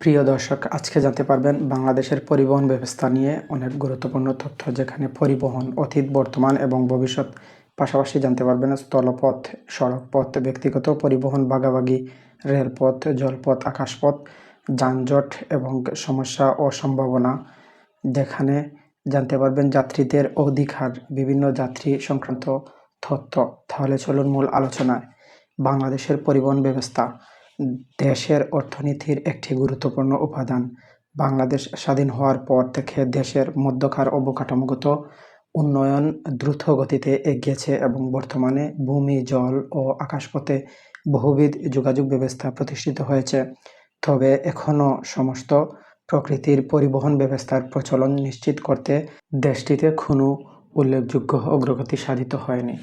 প্রিয় দর্শক, আজকে জানতে পারবেন বাংলাদেশের পরিবহন ব্যবস্থা নিয়ে অনেক গুরুত্বপূর্ণ তথ্য, যেখানে পরিবহন অতীত, বর্তমান এবং ভবিষ্যৎ, পাশাপাশি জানতে পারবেন স্থলপথ, সড়কপথ, ব্যক্তিগত পরিবহন, ভাগাভাগি, রেলপথ, জলপথ, আকাশপথ, যানজট এবং সমস্যা ও সম্ভাবনা, যেখানে জানতে পারবেন যাত্রীদের অধিকার, বিভিন্ন যাত্রী সংক্রান্ত তথ্য। তাহলে চলুন মূল আলোচনায়। বাংলাদেশের পরিবহন ব্যবস্থা দেশের অর্থনীতির একটি গুরুত্বপূর্ণ উপাদান। বাংলাদেশ স্বাধীন হওয়ার পর থেকে দেশের মধ্যকার অবকাঠামোগত উন্নয়ন দ্রুত গতিতে এগিয়েছে এবং বর্তমানে ভূমি, জল ও আকাশপথে বহুবিধ যোগাযোগ ব্যবস্থা প্রতিষ্ঠিত হয়েছে। তবে এখনও সমস্ত প্রকৃতির পরিবহন ব্যবস্থার প্রচলন নিশ্চিত করতে দেশটিতে কোনো উল্লেখযোগ্য অগ্রগতি সাধিত হয়নি।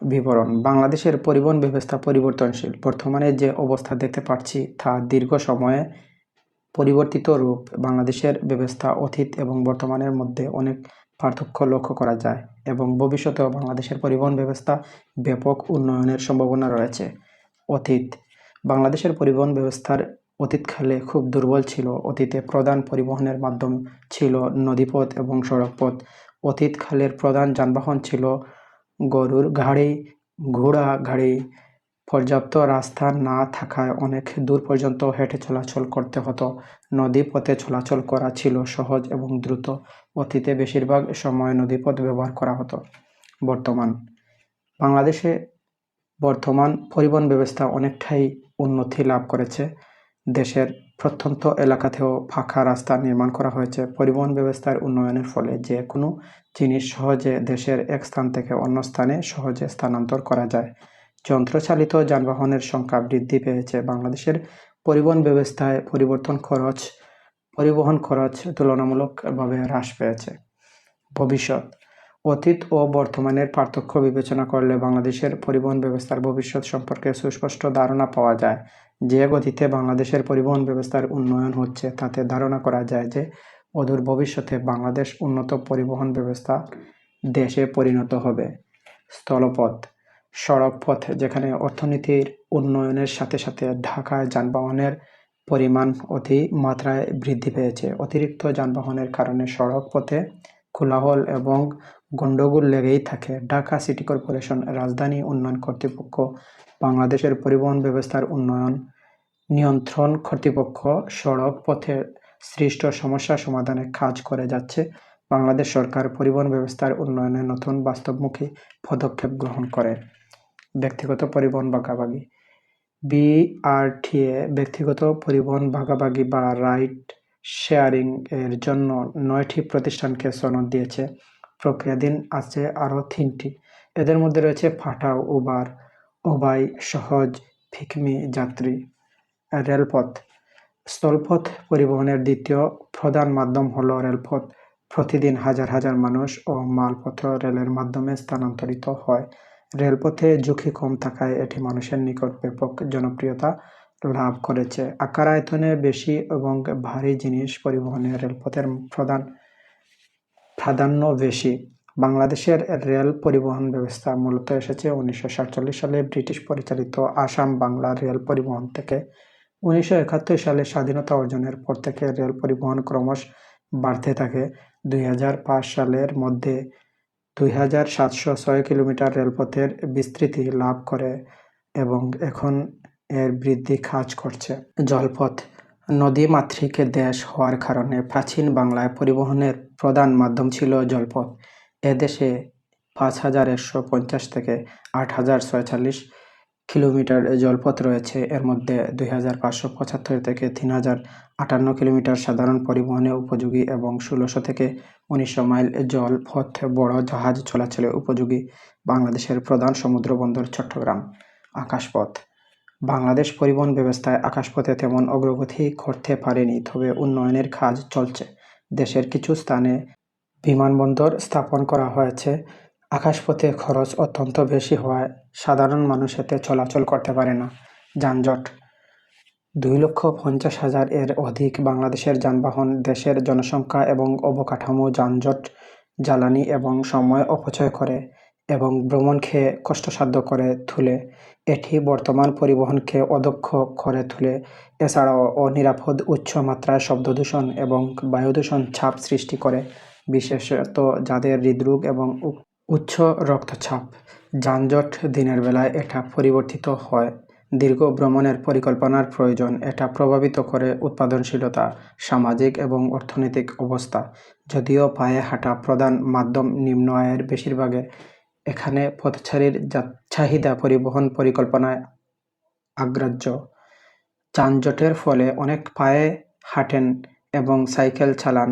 বিবরণ: বাংলাদেশের পরিবহন ব্যবস্থা পরিবর্তনশীল। বর্তমানে যে অবস্থা দেখতে পাচ্ছি তা দীর্ঘ সময়ে পরিবর্তিত রূপ। বাংলাদেশের ব্যবস্থা অতীত এবং বর্তমানের মধ্যে অনেক পার্থক্য লক্ষ্য করা যায় এবং ভবিষ্যতেও বাংলাদেশের পরিবহন ব্যবস্থা ব্যাপক উন্নয়নের সম্ভাবনা রয়েছে। অতীত: বাংলাদেশের পরিবহন ব্যবস্থার অতীতকালে খুব দুর্বল ছিল। অতীতে প্রধান পরিবহনের মাধ্যম ছিল নদীপথ এবং সড়কপথ। অতীতকালের প্রধান যানবাহন ছিল গরুর গাড়ি, ঘোড়া গাড়ি। পর্যাপ্ত রাস্তা না থাকায় অনেক দূর পর্যন্ত হেঁটে চলাচল করতে হতো। নদীপথে চলাচল করা ছিল সহজ এবং দ্রুত। অতীতে বেশিরভাগ সময় নদীপথ ব্যবহার করা হতো। বর্তমান: বাংলাদেশে বর্তমান পরিবহন ব্যবস্থা অনেকটাই উন্নতি লাভ করেছে। দেশের প্রত্যন্ত এলাকাতেও পাকা রাস্তা নির্মাণ করা হয়েছে। পরিবহন ব্যবস্থার উন্নয়নের ফলে যে কোনো জিনিস সহজে দেশের এক স্থান থেকে অন্য স্থানে সহজে স্থানান্তর করা যায়। যন্ত্রচালিত যানবাহনের সংখ্যা বৃদ্ধি পেয়েছে। বাংলাদেশের পরিবহন ব্যবস্থায় পরিবহন খরচ তুলনামূলকভাবে হ্রাস পেয়েছে। ভবিষ্যৎ: অতীত ও বর্তমানের পার্থক্য বিবেচনা করলে বাংলাদেশের পরিবহন ব্যবস্থার ভবিষ্যৎ সম্পর্কে সুস্পষ্ট ধারণা পাওয়া যায়। যে গতিতে বাংলাদেশের পরিবহন ব্যবস্থার উন্নয়ন হচ্ছে, তাতে ধারণা করা যায় যে অদূর ভবিষ্যতে বাংলাদেশ উন্নত পরিবহন ব্যবস্থা দেশে পরিণত হবে। স্থলপথ, সড়কপথ, যেখানে অর্থনীতির উন্নয়নের সাথে সাথে ঢাকায় যানবাহনের পরিমাণ অতি মাত্রায় বৃদ্ধি পেয়েছে। অতিরিক্ত যানবাহনের কারণে সড়ক পথে কোলাহল এবং গণ্ডগোল লেগেই থাকে। ঢাকা সিটি কর্পোরেশন, রাজধানী উন্নয়ন কর্তৃপক্ষ, বাংলাদেশের পরিবহন ব্যবস্থার উন্নয়ন নিয়ন্ত্রণ কর্তৃপক্ষ সড়ক পথে সৃষ্ট সমস্যা সমাধানে কাজ করে যাচ্ছে। বাংলাদেশ সরকার পরিবহন ব্যবস্থার উন্নয়নে নতুন বাস্তবমুখী পদক্ষেপ গ্রহণ করে। ব্যক্তিগত পরিবহন ভাগাভাগি: বিআরটিএ ব্যক্তিগত পরিবহন ভাগাভাগি বা রাইড শেয়ারিং এর জন্য 9টি প্রতিষ্ঠানকে সনদ দিয়েছে। প্রক্রিয়াধীন আছে আরও 3টি। এদের মধ্যে রয়েছে পাঠাও, উবার, ওবাই, সহজ, ফিকমি যাত্রী। রেলপথ: স্থলপথ পরিবহনের দ্বিতীয় প্রধান মাধ্যম হল রেলপথ। প্রতিদিন হাজার হাজার মানুষ ও মালপত্র রেলের মাধ্যমে স্থানান্তরিত হয়। রেলপথে ঝুঁকি কম থাকায় এটি মানুষের নিকট ব্যাপক জনপ্রিয়তা লাভ করেছে। আকার আয়তনে বেশি এবং ভারী জিনিস পরিবহনে রেলপথের প্রাধান্য বেশি। বাংলাদেশের রেল পরিবহন ব্যবস্থা মূলত এসেছে 1947 সালে ব্রিটিশ পরিচালিত আসাম বাংলা রেল পরিবহন থেকে। 1971 সালে স্বাধীনতা অর্জনের পর থেকে রেল পরিবহন ক্রমশ বাড়তে থাকে। 2005 সালের মধ্যে 2706 কিলোমিটার রেলপথের বিস্তৃতি লাভ করে এবং এখন এর বৃদ্ধি কাজ করছে। জলপথ: নদীমাতৃক দেশ হওয়ার কারণে প্রাচীন বাংলায় পরিবহনের প্রধান মাধ্যম ছিল জলপথ। এদেশে 5150 থেকে 8046 কিলোমিটার জলপথ রয়েছে। এর মধ্যে 2575 থেকে 3058 কিলোমিটার সাধারণ পরিবহনে উপযোগী এবং 1600 থেকে 1900 মাইল জলপথ বড় জাহাজ চলাচলে উপযোগী। বাংলাদেশের প্রধান সমুদ্র বন্দর চট্টগ্রাম। আকাশপথ: বাংলাদেশ পরিবহন ব্যবস্থায় আকাশপথে তেমন অগ্রগতি করতে পারেনি, তবে উন্নয়নের কাজ চলছে। দেশের কিছু স্থানে বিমানবন্দর স্থাপন করা হয়েছে। আকাশপথে খরচ অত্যন্ত বেশি হওয়ায় সাধারণ মানুষ এতে চলাচল করতে পারে না। যানজট: 2,50,000 এর অধিক বাংলাদেশের যানবাহন। দেশের জনসংখ্যা এবং অবকাঠামো যানজট, জ্বালানি এবং সময় অপচয় করে। এবং ভ্রমণকে কষ্টসাধ্য করে তোলে। এটি বর্তমান পরিবহনকে অদক্ষ করে তোলে। এছাড়াও অনিরাপদ উচ্চ মাত্রার শব্দদূষণ এবং বায়ুদূষণ চাপ সৃষ্টি করে, বিশেষত যাদের হৃদরোগ এবং উচ্চ রক্তচাপ। যানজট দিনের বেলায় এটা পরিবর্তিত হয়। দীর্ঘ ভ্রমণের পরিকল্পনার প্রয়োজন। এটা প্রভাবিত করে উৎপাদনশীলতা, সামাজিক এবং অর্থনৈতিক অবস্থা। যদিও পায়ে হাঁটা প্রধান মাধ্যম, নিম্ন আয়ের বেশিরভাগে এখানে পথচারীর চাহিদা পরিবহন পরিকল্পনায় অগ্রাহ্য। যানজটের ফলে অনেক পায়ে হাঁটেন এবং সাইকেল চালান।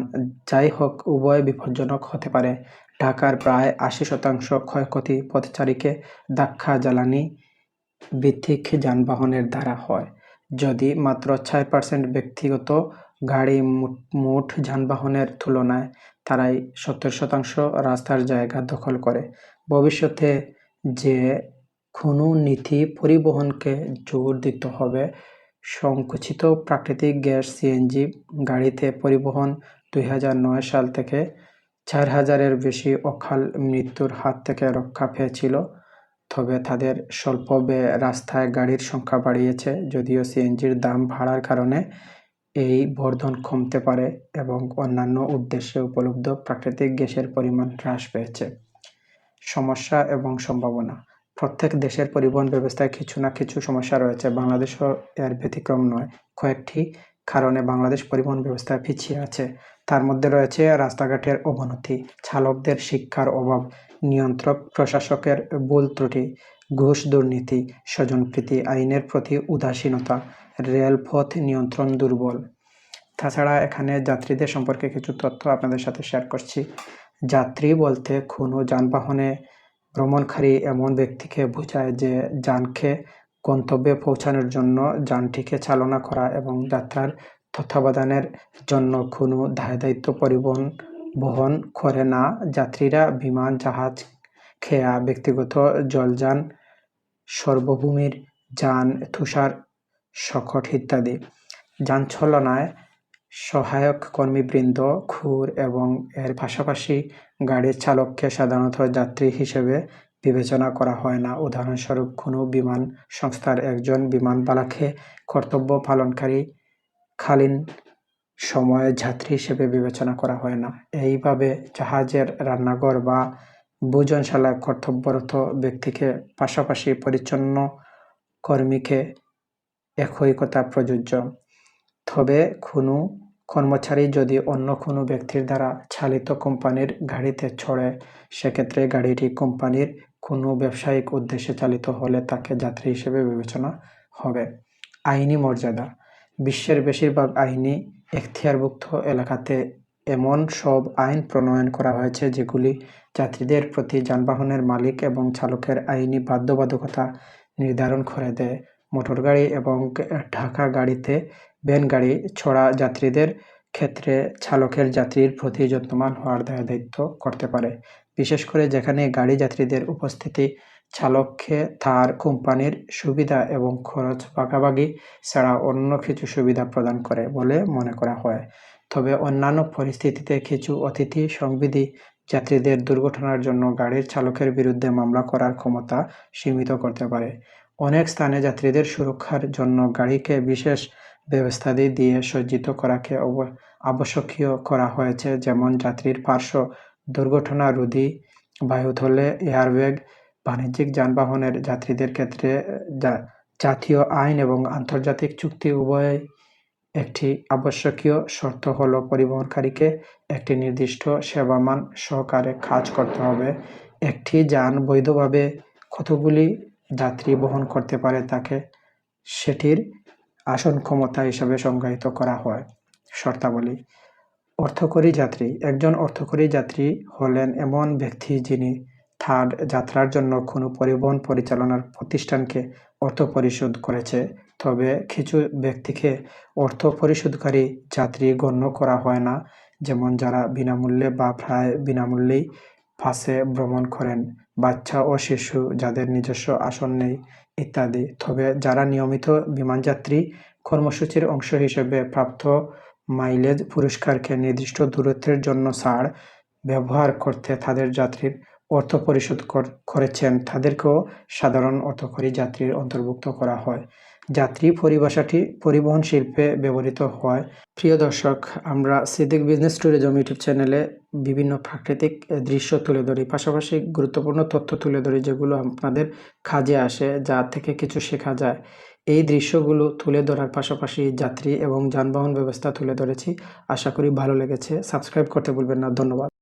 যাই হোক, উভয় বিপজ্জনক হতে পারে। ঢাকার প্রায় ৮০% ক্ষয়ক্ষতি পথচারীকে ধাক্কা, জ্বালানি ভিত্তিক যানবাহনের দ্বারা হয়। যদি মাত্র ৪% ব্যক্তিগত গাড়ি, মোট যানবাহনের তুলনায় তারাই ৭০% রাস্তার জায়গা দখল করে। ভবিষ্যতে যে কোনো নীতি পরিবহনকে জোর দিতে হবে। সংকুচিত প্রাকৃতিক গ্যাস সিএনজি গাড়িতে পরিবহন ২০০৯ সাল থেকে ৪,০০০-এর বেশি অকাল মৃত্যুর হাত থেকে রক্ষা পেয়েছিল। তবে তাদের স্বল্প ব্যয়ে রাস্তায় গাড়ির সংখ্যা বাড়িয়েছে। যদিও সিএনজির দাম বাড়ার কারণে এই বর্ধন কমতে পারে এবং অন্যান্য উদ্দেশ্যে উপলব্ধ প্রাকৃতিক গ্যাসের পরিমাণ হ্রাস পেয়েছে। সমস্যা এবং সম্ভাবনা। প্রত্যেক দেশের পরিবহন ব্যবস্থায় কিছু না কিছু সমস্যা রয়েছে। বাংলাদেশও এর ব্যতিক্রম নয়। কয়েকটি কারণে বাংলাদেশ পরিবহন ব্যবস্থা পিছিয়ে আছে। তার মধ্যে রয়েছে রাস্তাঘাটের অবনতি, চালকদের শিক্ষার অভাব, নিয়ন্ত্রক প্রশাসকের ভুল ত্রুটি, ঘুষ দুর্নীতি, স্বজনপ্রীতি, আইনের প্রতি উদাসীনতা, রেলপথ নিয়ন্ত্রণ দুর্বল। তাছাড়া এখানে যাত্রীদের সম্পর্কে কিছু তথ্য আপনাদের সাথে শেয়ার করছি। যাত্রী বলতে কোনো যানবাহনে ভ্রমণকারী এমন ব্যক্তিকে বোঝায় যে যানকে গন্তব্যে পৌঁছানোর জন্য যানটিকে চালনা করা এবং যাত্রার তত্ত্বাবধানের জন্য কোনো দায়িত্ব বহন করে না। যাত্রীরা বিমান, জাহাজ, খেয়া, ব্যক্তিগত জলযান, সর্বভূমির যান, তুষার সকট ইত্যাদি। যান চালনায় সহায়ক কর্মীবৃন্দ, খুর এবং এর পাশাপাশি গাড়ির চালককে সাধারণত যাত্রী হিসেবে বিবেচনা করা হয় না। উদাহরণস্বরূপ, কোনো বিমান সংস্থার একজন বিমানবালাকে কর্তব্য পালনকালীন সময়ে যাত্রী হিসেবে বিবেচনা করা হয় না। এইভাবে জাহাজের রান্নাঘর বা ভোজনশালায় কর্তব্যরত ব্যক্তিকে পাশাপাশি পরিচ্ছন্ন কর্মীকে একই কথা প্রযোজ্য। তবে কোনো কর্মচারী যদি অন্য কোনো ব্যক্তির দ্বারা চালিত কোম্পানির গাড়িতে চড়ে, সেক্ষেত্রে গাড়িটি কোম্পানির কোনো ব্যবসায়িক উদ্দেশ্যে চালিত হলে তাকে যাত্রী হিসেবে বিবেচনা হবে। আইনি মর্যাদা। বিশ্বের বেশিরভাগ আইনি এখতিয়ারভুক্ত এলাকাতে এমন সব আইন প্রণয়ন করা হয়েছে যেগুলি যাত্রীদের প্রতি যানবাহনের মালিক এবং চালকের আইনি বাধ্যবাধকতা নির্ধারণ করে দেয়। মোটরগাড়ি এবং ঢাকা গাড়িতে ভ্যান গাড়ি চড়া যাত্রীদের ক্ষেত্রে চালকের যাত্রীর প্রতি যত্নবান হওয়ার দায়িত্ব করতে পারে, বিশেষ করে যেখানে গাড়ি যাত্রীদের উপস্থিতি চালককে তার কোম্পানির সুবিধা এবং খরচ ভাগাভাগি ছাড়া অন্য কিছু সুবিধা প্রদান করে বলে মনে করা হয়। তবে অন্যান্য পরিস্থিতিতে কিছু অতিথি সংবিধি যাত্রীদের দুর্ঘটনার জন্য গাড়ির চালকের বিরুদ্ধে মামলা করার ক্ষমতা সীমিত করতে পারে। অনেক স্থানে যাত্রীদের সুরক্ষার জন্য গাড়িকে বিশেষ ব্যবস্থাদি দিয়ে সজ্জিত করাকে আবশ্যকীয় করা হয়েছে, যেমন যাত্রীর পার্শ্ব দুর্ঘটনা রোধী বায়ুথলে এয়ারব্যাগ। বাণিজ্যিক যানবাহনের যাত্রীদের ক্ষেত্রে জাতীয় আইন এবং আন্তর্জাতিক চুক্তি উভয়ই একটি আবশ্যকীয় শর্ত হল পরিবহনকারীকে একটি নির্দিষ্ট সেবামান সহকারে কাজ করতে হবে। একটি যান বৈধভাবে কতগুলি যাত্রী বহন করতে পারে তাকে সেটির আসন ক্ষমতা হিসাবে সংজ্ঞায়িত করা হয়। শর্তাবলী। অর্থকরী যাত্রী। একজন অর্থকরী যাত্রী হলেন এমন ব্যক্তি যিনি তার যাত্রার জন্য কোনো পরিবহন পরিচালনার প্রতিষ্ঠানকে অর্থ পরিশোধ করেছে। তবে কিছু ব্যক্তিকে অর্থ পরিশোধকারী যাত্রী গণ্য করা হয় না, যেমন যারা বিনামূল্যে বা প্রায় বিনামূল্যেই বাসে ভ্রমণ করেন, বাচ্চা ও শিশু যাদের নিজস্ব আসন নেই ইত্যাদি। তবে যারা নিয়মিত বিমানযাত্রী কর্মসূচির অংশ হিসেবে প্রাপ্ত মাইলেজ পুরস্কারকে নির্দিষ্ট দূরত্বের জন্য ছাড় ব্যবহার করতে তাদের যাত্রীর অর্থ পরিশোধ করেছেন তাদেরকেও সাধারণ অর্থকরী যাত্রীর অন্তর্ভুক্ত করা হয়। যাত্রী পরিভাষাটি পরিবহন শিল্পে ব্যবহৃত হয়। প্রিয় দর্শক, আমরা সিদ্দিক বিজনেস ট্যুরিজম ইউটিউব চ্যানেলে বিভিন্ন প্রাকৃতিক দৃশ্য তুলে ধরি, পাশাপাশি গুরুত্বপূর্ণ তথ্য তুলে ধরি যেগুলো আপনাদের কাজে আসে, যা থেকে কিছু শেখা যায়। এই দৃশ্যগুলো তুলে ধরার পাশাপাশি যাত্রী এবং যানবাহন ব্যবস্থা তুলে ধরেছি। আশা করি ভালো লেগেছে। সাবস্ক্রাইব করতে ভুলবেন না। ধন্যবাদ।